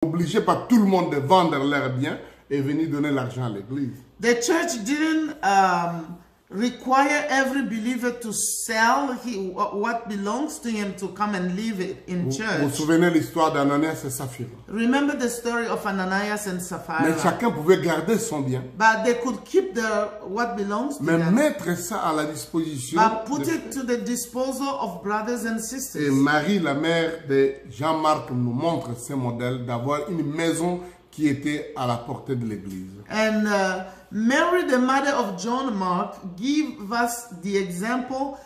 obligés par tout le monde de vendre leurs biens et venir donner l'argent à l'église. The church didn't require every believer to sell what belongs to him to come and leave it in Vous church. vous souvenez l'histoire d'Ananias et Saphira. Remember the story of Ananias and Mais Sapphira. chacun pouvait garder son bien, But they could keep what belongs to mais them, mettre ça à la disposition but put de- it to the disposal of brothers and Et sisters. Marie, la mère de Jean-Marc, nous montre ce modèle d'avoir une maison qui était à la portée de l'église. And Mary, the mother of John Mark, give us the example.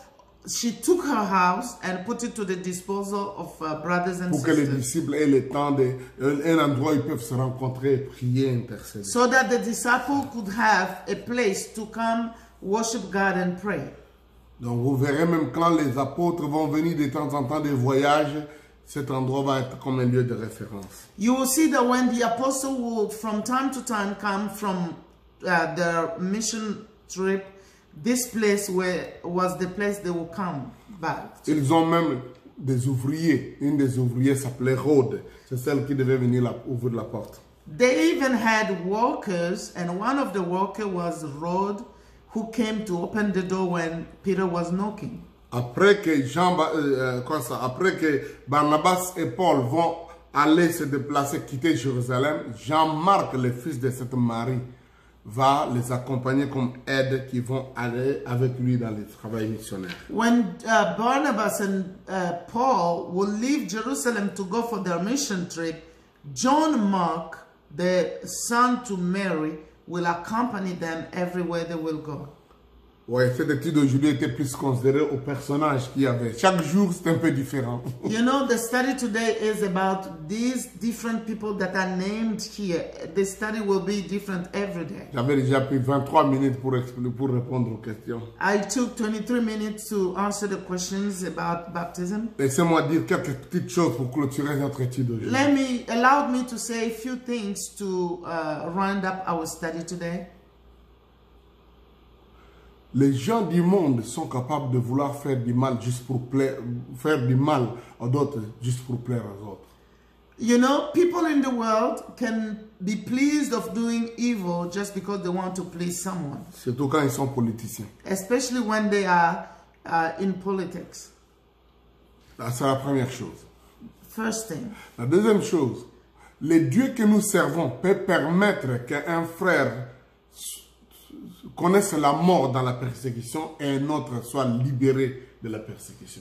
She took her house and put it to the disposal of brothers and Pour que les sisters, disciples aient le temps un endroit où ils peuvent se rencontrer, prier, intercéder. so that the disciple could have a place to come worship God and pray. Donc vous verrez même quand les apôtres vont venir de temps en temps des voyages, cet endroit va être comme un lieu de référence. You will see that when the apostle will from time to time come from their mission trip, this place was the place they will come back to. Ils ont même des ouvriers. Une des ouvriers s'appelait Rhodes. C'est celle qui devait venir ouvrir la porte. They even had workers, and one of the workers was Rod, who came to open the door when Peter was knocking. Après que après que Barnabas et Paul vont aller se déplacer, quitter Jérusalem, Jean-Marc, le fils de cette Marie, va les accompagner comme aide qui vont aller avec lui dans le travail missionnaire. When Barnabas and Paul will leave Jerusalem to go for their mission trip, John Mark, the son to Mary, will accompany them everywhere they will go. Ouais, cette étude aujourd'hui était plus considérée au personnage qu'il y avait. Chaque jour, c'est un peu différent. You know, the study today is about these different people that are named here. The study will be different every day. J'avais déjà pris 23 minutes pour répondre aux questions. I took 23 minutes to answer the questions about baptism. Laissez-moi dire quelques petites choses pour clôturer notre étude aujourd'hui. Allow me to say a few things to round up our study today. Les gens du monde sont capables de vouloir faire du mal juste pour faire du mal à d'autres juste pour plaire aux autres. You know, people in the world can be pleased of doing evil just because they want to please someone, Surtout quand ils sont politiciens. especially when they are in politics. C'est la première chose. First thing. La deuxième chose, les dieux que nous servons peuvent permettre qu'un frère connaisse la mort dans la persécution et un autre soit libéré de la persécution.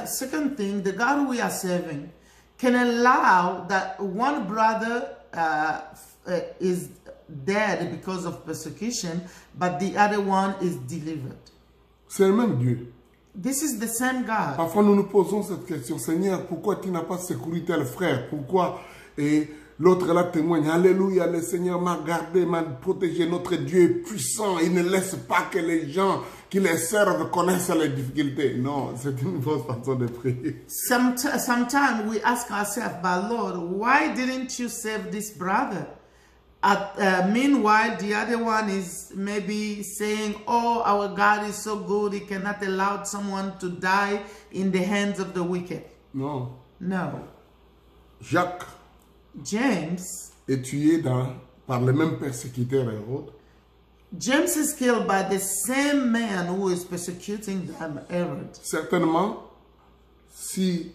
Second thing, the God we are serving can allow that one brother is dead because of persecution, but the other one is delivered. C'est le même Dieu. This is the same God. Parfois nous nous posons cette question, Seigneur, pourquoi tu n'as pas secouru tel frère? Pourquoi? Et l'autre là témoigne, Alléluia, le Seigneur m'a gardé, m'a protégé, notre Dieu est puissant, il ne laisse pas que les gens qui les servent connaissent les difficultés. Non, c'est une fausse façon de prier. Sometimes we ask ourselves, but Lord, why didn't you save this brother? Meanwhile, the other one is maybe saying, oh, our God is so good, he cannot allow someone to die in the hands of the wicked. Non. No. Jacques James est tué par le même persécuteur Hérode. James is killed by the same man who is persecuting them, Herod. Certainement, si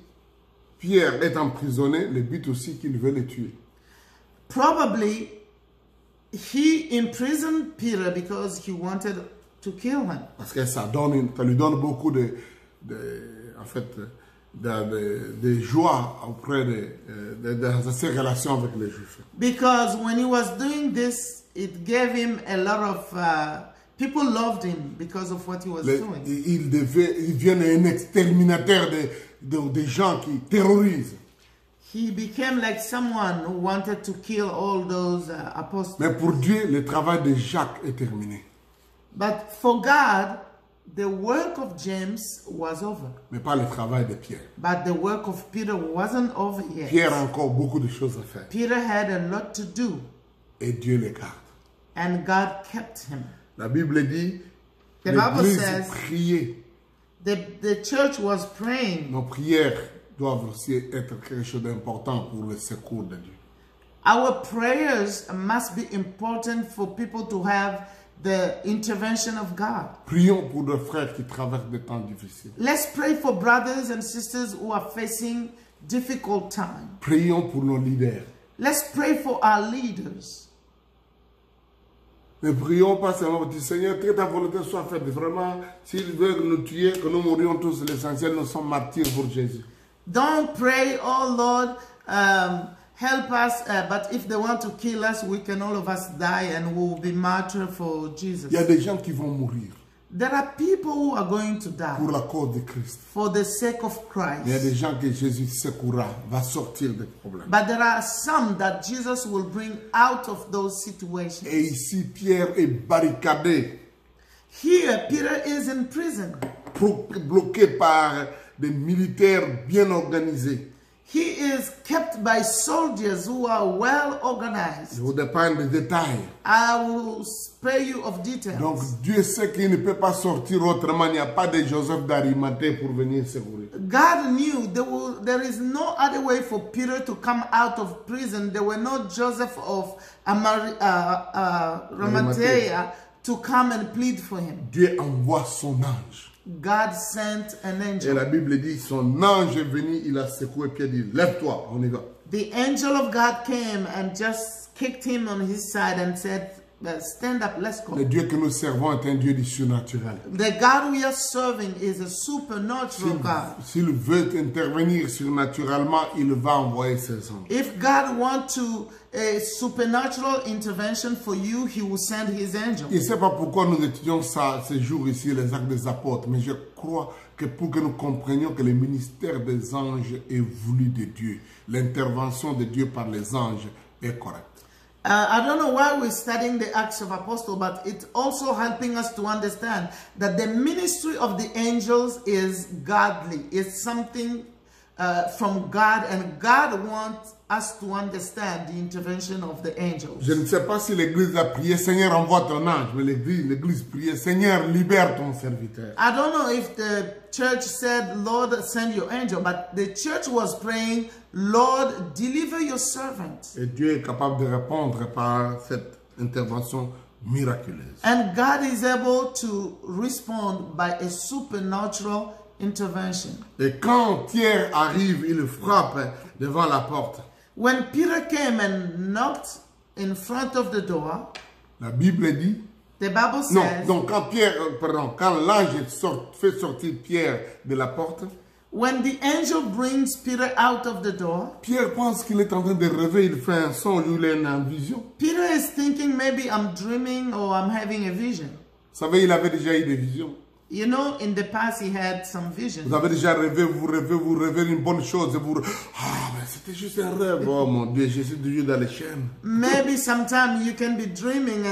Pierre est emprisonné, le but aussi qu'il veut le tuer. Probably he imprisoned Peter because he wanted to kill him. Parce que ça lui donne beaucoup de joie auprès de ses relations avec les Juifs. Because when he was doing this, it gave him a lot of people loved him because of what he was doing. Il devient un exterminateur des gens qui terrorisent. He became like someone who wanted to kill all those apostles. Mais pour Dieu, le travail de Jacques est terminé. But for God, the work of James was over. Mais pas le travail de Pierre. But the work of Peter wasn't over yet. Pierre a encore beaucoup de choses à faire. Peter had a lot to do. Et Dieu le garde. And God kept him. La Bible dit, The Bible l'Église says, priait. the church was praying. Nos prières doivent aussi être quelque chose d'important pour le secours de Dieu. Our prayers must be important for people to have the intervention of God. Prions pour nos frères qui traversent des temps difficiles. Let's pray for brothers and sisters who are facing difficult times. Prions pour nos leaders. Let's pray for our leaders. Ne prions pas seulement pour dire Seigneur, que ta volonté soit faite. Vraiment, s'ils veulent nous tuer, que nous mourions tous, l'essentiel, nous sommes martyrs pour Jésus. Don't pray, oh Lord, help us, but if they want to kill us, we can all of us die and we will be martyrs for Jesus. Il y a des gens qui vont mourir There are people who are going to die pour la cause de Christ. for the sake of Il y a Christ. des gens que Jésus secourra, va sortir des problèmes. But there are some that Jesus will bring out of those situations. Et ici, Pierre est barricadé, Here, Peter is in prison. bloqué par des militaires bien organisés. He is kept by soldiers who are well Je organized. vous dépeins des détails. I will spare you of details. Donc, Dieu sait qu'il ne peut pas sortir autrement. Il n'y a pas de Joseph d'Arimathée pour venir secourir. God knew there is no other way for Peter to come out of prison. There were no Joseph of Arimathea to come and plead for him. Dieu envoie son ange. God sent an Et angel. la Bible dit, son ange est venu, il a secoué Pierre, dit, lève-toi, on y va. The angel of God came and just kicked him on his side and said, stand up, let's go. Le Dieu que nous servons est un Dieu du surnaturel. The God we are serving is a supernatural God. S'il veut intervenir surnaturellement, il va envoyer ses anges. If God wants a supernatural intervention for you, he will send his angel. Je ne sais pas pourquoi nous étudions ça, ces jours ici, les actes des apôtres, mais je crois que pour que nous comprenions que le ministère des anges est voulu de Dieu, l'intervention de Dieu par les anges est correcte. I don't know why we're studying the Acts of Apostles, but it's also helping us to understand that the ministry of the angels is godly. It's something from God, and God wants us to understand the intervention of the angels. Je ne sais pas si l'Église a prié, Seigneur, envoie ton ange, mais l'Église priait, Seigneur, libère ton serviteur. I don't know if the church said, Lord, send your angel, but the church was praying, Lord, deliver your servant. Et Dieu est capable de répondre par cette intervention miraculeuse. And God is able to respond by a supernatural intervention. Et quand Pierre arrive, il frappe devant la porte. When Peter came and knocked in front of the door, La Bible dit, the Bible non, says, donc quand l'ange fait sortir Pierre de la porte, when the angel brings Peter out of the door, Pierre pense qu'il est en train de rêver, il fait un songe, il est en vision. Peter is thinking maybe I'm dreaming or I'm having a vision. Vous savez, il avait déjà eu des visions. You know, in the past he had some visions. Vous avez déjà rêvé, vous rêvez une bonne chose. Ah, mais c'était juste un rêve. Oh mon Dieu, je suis toujours dans les chaînes. Maybe sometime you can be dreaming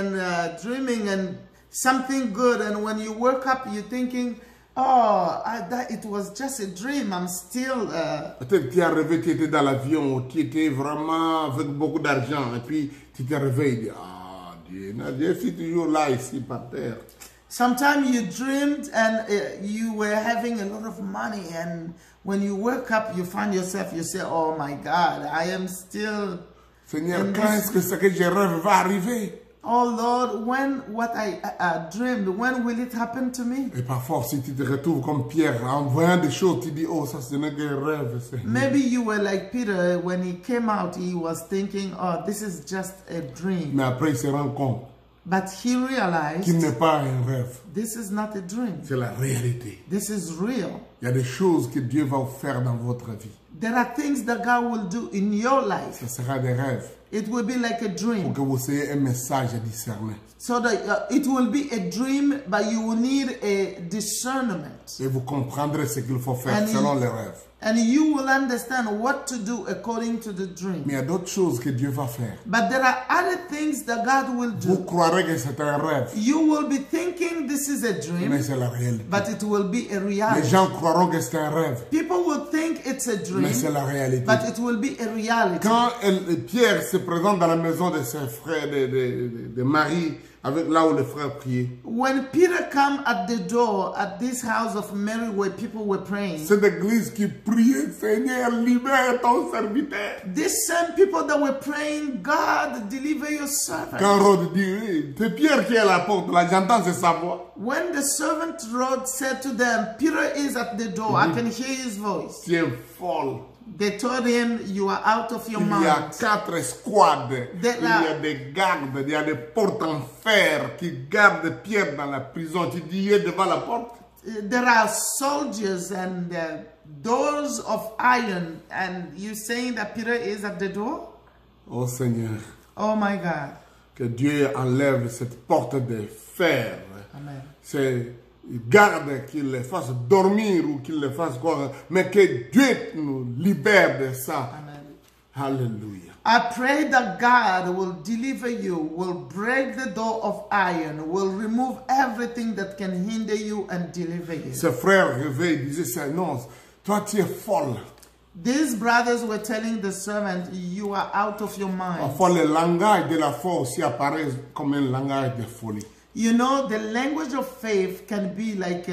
and something good, and when you wake up you're thinking, oh, it was just a dream. I'm still... Peut-être que tu as rêvé, tu étais dans l'avion, tu étais vraiment avec beaucoup d'argent, et puis tu t'es réveillé, tu dis, ah Dieu, je suis toujours là, ici, par terre. Sometimes you dreamed and you were having a lot of money, and when you wake up, you find yourself, you say, oh my God, I am still... Seigneur, quand est-ce que ce que je rêve va arriver? Oh Lord, when what I dreamed, when will it happen to me? Et parfois, si tu te retrouves comme Pierre, en voyant des choses, tu dis, oh, ça ce n'est qu'un rêve, Seigneur. Maybe you were like Peter, when he came out, he was thinking, oh, this is just a dream. Mais après, il se rend compte But he qu'il realized n'est pas un rêve, this is not a dream. c'est la réalité. This is real. Il y a des choses que Dieu va faire dans votre vie. There are things that God will do in your life. Ce sera des rêves It will be like a pour dream. que vous ayez un message à discerner. So that it will be a dream, but you will need a discernment. Et vous comprendrez ce qu'il faut faire And selon les rêves. And you will understand what to do according to the dream. Mais il y a d'autres choses que Dieu va faire. But there are other things that God will Vous do. croirez que c'est un rêve, You will be thinking this is a mais dream, c'est la réalité. but it will be a Les reality. gens croiront que c'est un rêve, People will think it's a dream, mais c'est la réalité. but it will be a reality. Quand Pierre se présente dans la maison de ses frères, de Marie, avec là où les frères priaient. When Peter came at the door at this house of Mary where people were praying, Cette église qui priait, Seigneur, libère ton serviteur. these same people that were praying, God, deliver your servant. Quand Rod dit, oui, c'est Pierre qui est à la porte, là, j'entends sa voix. When the servant Rod said to them, Peter is at the door, I can hear his voice. Tu es folle. They told him, you are out of your Il y a mind. 4 escouades. Il y a des gardes, il y a des portes en fer qui gardent Pierre dans la prison. Tu dis, il est devant la porte. There are soldiers and doors of iron, and you saying that Peter is at the door? Oh Seigneur, Oh my God. que Dieu enlève cette porte de fer. Amen. C'est garde qu'il les fasse dormir ou qu'il les fasse quoi, mais que Dieu nous libère de ça. Amen. Alléluia. I pray that God will deliver you, will break the door of iron, will remove everything that can hinder you and deliver you. Ses frères réveillent, disaient, non, toi tu es folle. These brothers were telling the servant, you are out of your mind. Parfois le langage de la foi aussi apparaît comme un langage de folie. You know, the language of faith can be like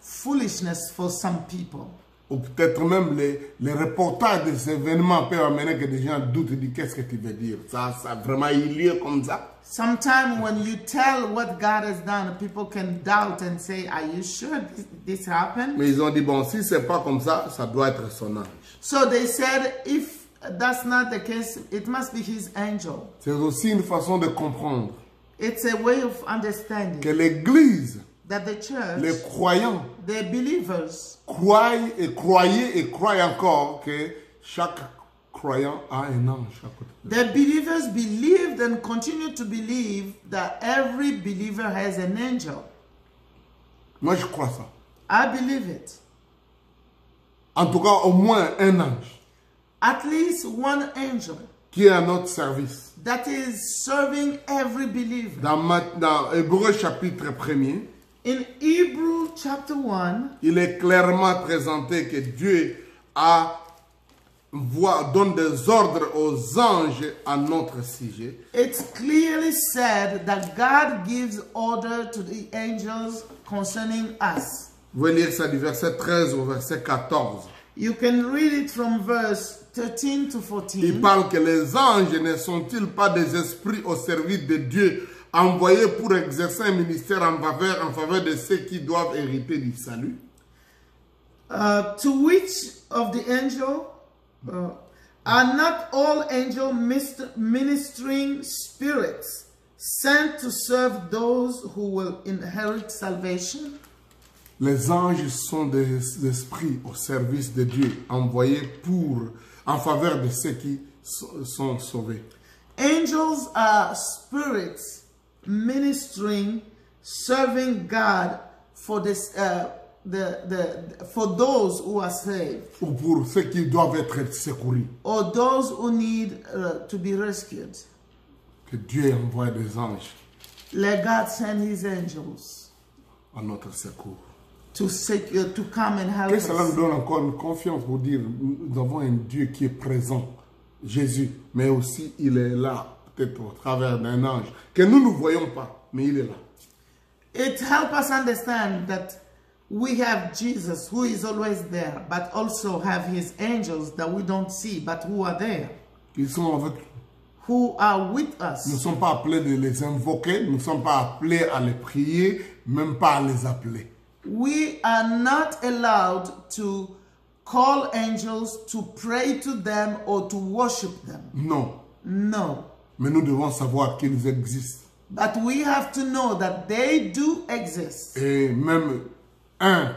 foolishness for some people. Ou peut-être même les reportages des événements peuvent amener que des gens doutent de qu'est-ce que tu veux dire. Ça vraiment il est comme ça. Sometimes when you tell what God has done, people can doubt and say, are you sure this happened? Mais ils ont dit, bon, si c'est pas comme ça, ça doit être son ange. So they said, if that's not the case, it must be his angel. C'est aussi une façon de comprendre It's a way of que understanding l'Église, that the church, les croyants, the believers, croient et croient encore que chaque croyant a un ange à côté. the believers believed and continue to believe that every believer has an angel. Moi, je crois ça. I believe it. En tout cas, au moins un ange At least one angel qui est à notre service. that is serving every believer. Dans Hébreux chapitre 1er, In Hebrew chapter 1, il est clairement présenté que Dieu donne des ordres aux anges à notre sujet. it's clearly said that God gives order to the angels concerning us. Vous pouvez lire ça du verset 13 au verset 14. You can read it from verse 13 to 14. Il parle que les anges ne sont-ils pas des esprits au service de Dieu, envoyés pour exercer un ministère en faveur de ceux qui doivent hériter du salut? To which of the angel are not all angel ministering spirits sent to serve those who will inherit salvation? Les anges sont des esprits au service de Dieu, envoyés en faveur de ceux qui sont sauvés. Angels are spirits ministering, serving God for this, for those who are saved, Ou pour ceux qui doivent être secourus. or those who need to be rescued. Que Dieu envoie des anges Let God send His angels à notre secours. to come and help Que cela nous us. donne encore une confiance pour dire nous avons un Dieu qui est présent, Jésus, mais aussi il est là, peut-être au travers d'un ange, que nous ne voyons pas, mais il est là. It helps us understand that we have Jesus who is always there, but also have His angels that we don't see, but who are there, Ils sont avec nous. who are with Nous ne us. sommes pas appelés de les invoquer, nous ne sommes pas appelés à les prier, même pas à les appeler. We are not allowed to call angels, to pray to them, or to worship them. Non, No. mais nous devons savoir qu'ils existent. But we have to know that they do exist. Et même un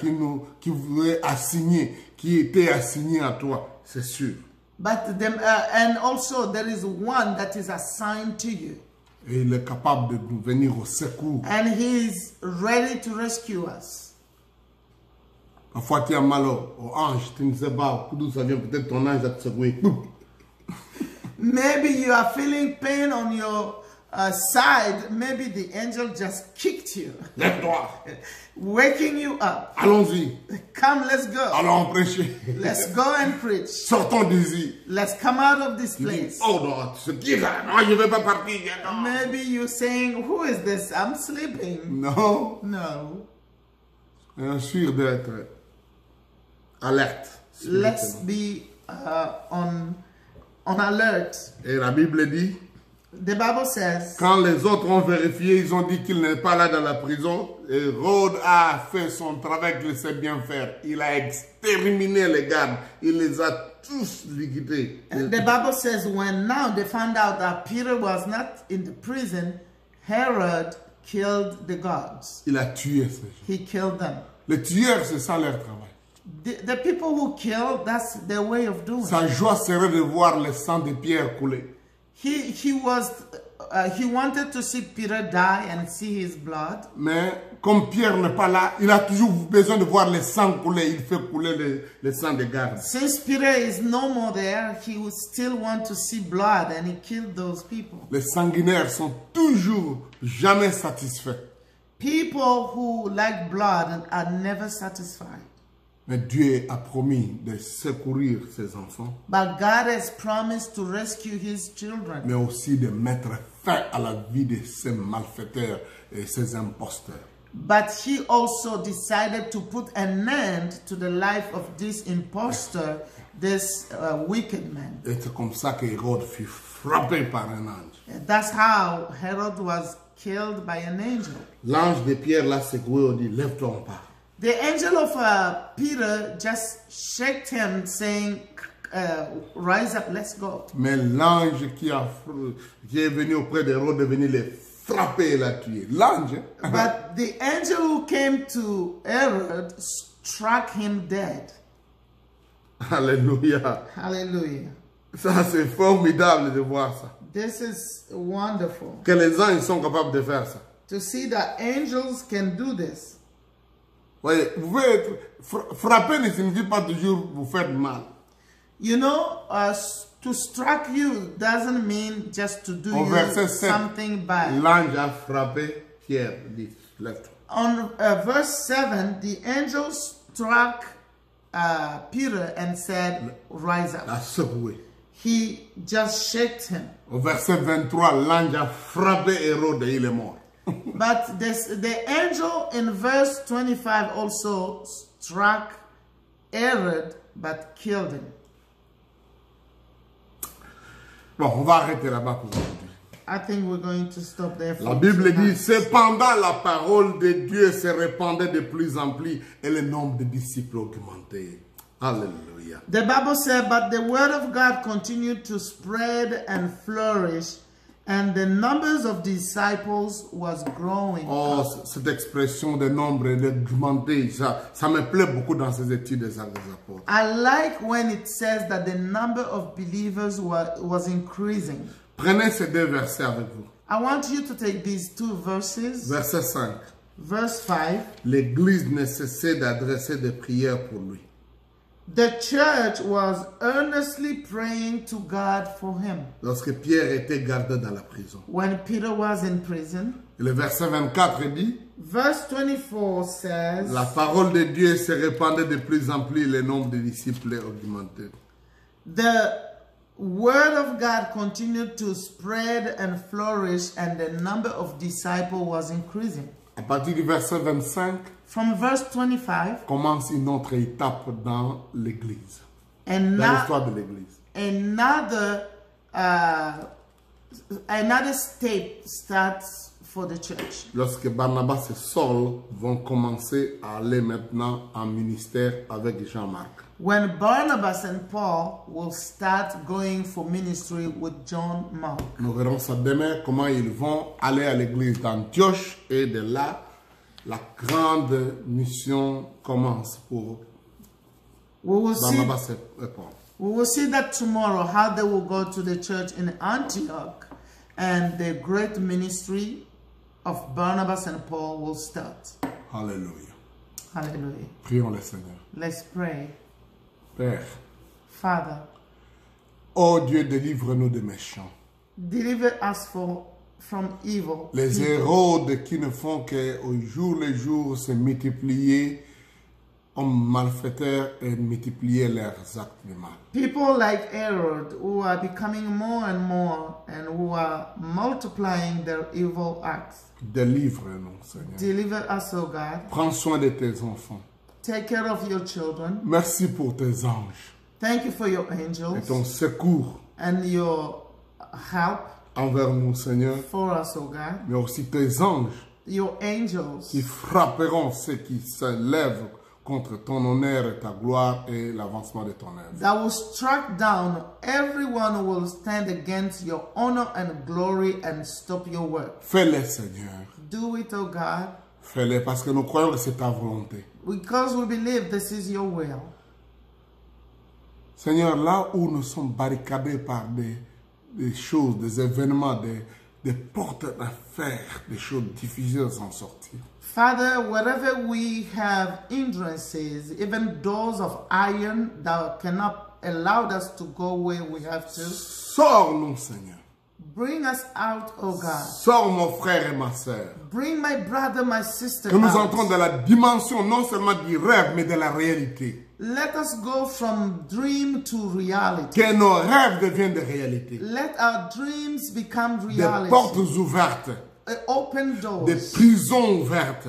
qui voulait assigner, qui était assigné à toi, c'est sûr. But them, and also there is one that is assigned to you. Et il est capable de nous venir au secours. And he is ready to rescue us. Parfois tu as mal au ange, tu ne sais pas d'où ça vient, peut-être ton ange va te secouer. Maybe you are feeling pain on your side, maybe the angel just kicked you, Lève-toi. waking you up. Allons-y. Come, let's go. Allons prêcher. Let's go and preach. Sortons d'ici. Let's come out of this Tu dis, place. oh non, ce qui va, non, je ne vais pas partir. Non. Maybe you're saying, who is this? I'm sleeping. Non. No. Bien sûr d'être alerte. Let's be on alert. Et la Bible dit, The Bible says, quand les autres ont vérifié, ils ont dit qu'il n'est pas là dans la prison. Hérode a fait son travail qu'il sait bien faire. Il a exterminé les gardes. Il les a tous liquidés. the Bible says, when now they found out that Peter was not in the prison, Herod killed the guards. Il a tué ces gens. He killed them. Les tueurs, c'est ça leur travail. The people who kill, that's their way of doing it. Sa joie serait de voir le sang de Pierre couler. He wanted to see Peter die and see his blood. Mais comme Pierre n'est pas là, il a toujours besoin de voir le sang couler. Il fait couler le sang des gardes. Since Peter is no more there, he would still want to see blood, and he killed those people. Les sanguinaires sont toujours jamais satisfaits. People who like blood are never satisfied. Mais Dieu a promis de secourir ses enfants, But God has promised to rescue his children, mais aussi de mettre fin à la vie de ces malfaiteurs et ces imposteurs. but he also decided to put an end to the life of this impostor, this wicked man. Et c'est comme ça qu'Hérode fut frappé par un ange. That's how Herod was killed by an angel. L'ange de Pierre l'a secoué et dit, lève-toi, on part. The angel of Peter just shook him, saying, rise up, let's go. Mais l'ange qui est venu auprès d'Hérode est venu le frapper et l'a tué. L'ange, But the angel who came to Herod struck him dead. alléluia. Hallelujah. Ça, c'est formidable de voir ça. This is wonderful. Que les anges sont capables de faire ça. To see that angels can do this. Voyez, vous pouvez être frapper ne signifie pas toujours vous faire mal. You know, to strike you doesn't mean just to do Au you verset 7, something bad. l'ange a frappé Pierre, dit, lève-toi. On verse 7, the angel struck Peter and said, rise up. L'a secoué. He just shook him. Au verset 23, l'ange a frappé Hérode et il est mort. But the angel in verse 25 also struck Herod but killed him. Bon, on va arrêter là-bas pour aujourd'hui. I think we're going to stop there. La Bible dit, cependant la parole de Dieu se répandait de plus en plus et le nombre de disciples augmentait. Alléluia. The Bible said, but the word of God continued to spread and flourish, and the numbers of disciples was growing. Oh, cette expression de nombre d'augmenter, ça me plaît beaucoup dans ces études des Actes des Apôtres. I like when it says that the number of believers was increasing. Prenez ces deux versets avec vous. I want you to take these two verses. Verset 5. Verse 5. L'Église ne cessait d'adresser des prières pour lui. The church was earnestly praying to God for him. Lorsque Pierre était gardé dans la prison. When Peter was in prison. Et le verset 24 dit, verse 24 says, la parole de Dieu se répandait de plus en plus, le nombre de disciples augmentait. The word of God continued to spread and flourish, and the number of disciples was increasing. À partir du verset 25, from verse 25, commence une autre étape dans l'Église, and dans l'histoire de l'Église. Another step starts for the church. Lorsque Barnabas et Saul vont commencer à aller maintenant en ministère avec Jean-Marc. When Barnabas and Paul will start going for ministry with John Mark. Nous verrons ça demain, comment ils vont aller à l'église d'Antioche, et de là, la grande mission commence pour Barnabas et Paul. We will see that tomorrow, how they will go to the church in Antioch, and the great ministry of Barnabas and Paul will start. Alléluia. Hallelujah. Prions le Seigneur. Let's pray. Père, Father, oh Dieu, délivre-nous des méchants. deliver us from evil. Les Hérodes qui ne font qu'au jour le jour se multiplier en malfaiteurs et multiplier leurs actes de mal. People like Herod who are becoming more and more and who are multiplying their evil acts. Délivre-nous, Seigneur. Deliver us, O God. Prends soin de tes enfants. Take care of your children. Merci pour tes anges Thank you for your et angels ton secours and your help envers nous, Seigneur, for us, O God. mais aussi tes anges Your angels qui frapperont ceux qui se lèvent contre ton honneur et ta gloire et l'avancement de ton œuvre. that will strike down everyone who will stand against your honor and glory and stop your work. Fais-les, Seigneur. Do it, O God, Fais-les parce que nous croyons que c'est ta volonté. because we believe this is your will. Seigneur, là où nous sommes barricadés par des choses, des événements, des portes d'affaires, des choses difficiles à s'en sortir. Father, wherever we have hindrances, even doors of iron that cannot allow us to go where we have to, Sors-nous, Seigneur. bring us out, O God. Sors mon frère et ma sœur. Bring my brother, my sister Que nous out. entrons dans la dimension non seulement du rêve, mais de la réalité. Let us go from dream to reality. Que nos rêves deviennent des réalités. Let our dreams become Des reality. portes ouvertes, Open doors. des prisons ouvertes.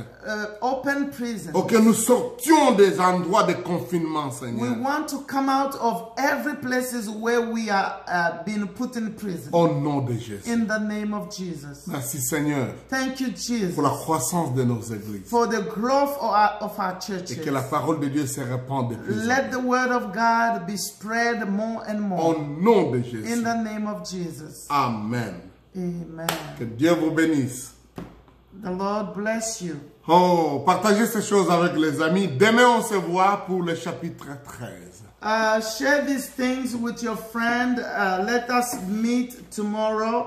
Open prisons. Pour que nous sortions des endroits de confinement, We Seigneur. want to come out of every places where we are being put in prison. Au nom de Jésus. In the name of Jesus. Merci, Seigneur, Thank you, Jesus, pour la croissance de nos églises. for the growth of our Et churches. que la parole de Dieu se répande de plus en Let the word of God be spread more and plus. Au more. nom de In Jésus. the name of Jesus. Amen. Amen. Que Dieu vous bénisse. The Lord bless you. Oh, partagez ces choses avec les amis. Demain, on se voit pour le chapitre 13. Share these things with your friend. Let us meet tomorrow.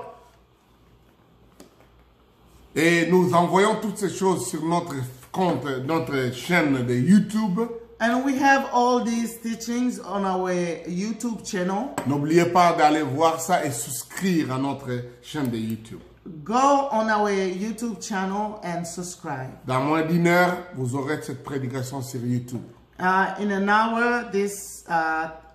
Et nous envoyons toutes ces choses sur notre compte, notre chaîne de YouTube. And we have all these teachings on our YouTube channel. N'oubliez pas d'aller voir ça et souscrire à notre chaîne de YouTube. Go on our YouTube channel and subscribe. Dans moins d'une heure, vous aurez cette prédication sur YouTube. In an hour, this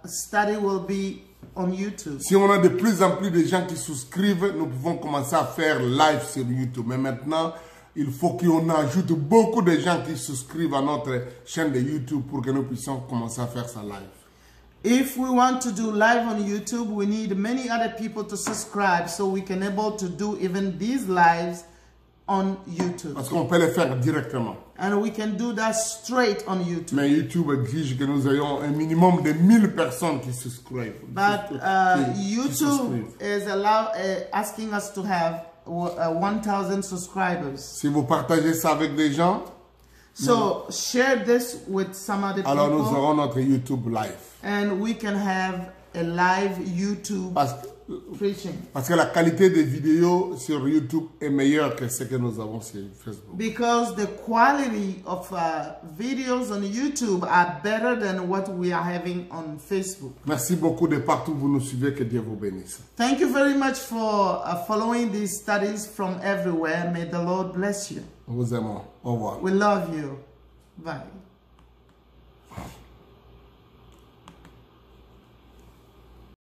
study will be on YouTube. Si on a de plus en plus de gens qui souscrivent, nous pouvons commencer à faire live sur YouTube. Mais maintenant, il faut qu'on ajoute beaucoup de gens qui souscrivent à notre chaîne de YouTube pour que nous puissions commencer à faire ça live. If we want to do live on YouTube, we need many other people to subscribe so we can able to do even these lives on YouTube. Parce qu'on peut le faire directement. And we can do that straight on YouTube. Mais YouTube exige que nous ayons un minimum de 1000 personnes qui souscrivent. But Qui YouTube souscrivent. is asking us to have 1,000 subscribers. Si vous partagez ça avec des gens, So share this with some other alors nous people, aurons notre YouTube live. and we can have a live YouTube preaching. Parce que la qualité des vidéos sur YouTube est meilleure que ce que nous avons sur Facebook. Because the quality of videos on YouTube are better than what we are having on Facebook. Merci beaucoup de partout où vous nous suivez. Que Dieu vous bénisse. Thank you very much for following these studies from everywhere. May the Lord bless you. Nous vous aimons. Au revoir. We love you. Bye.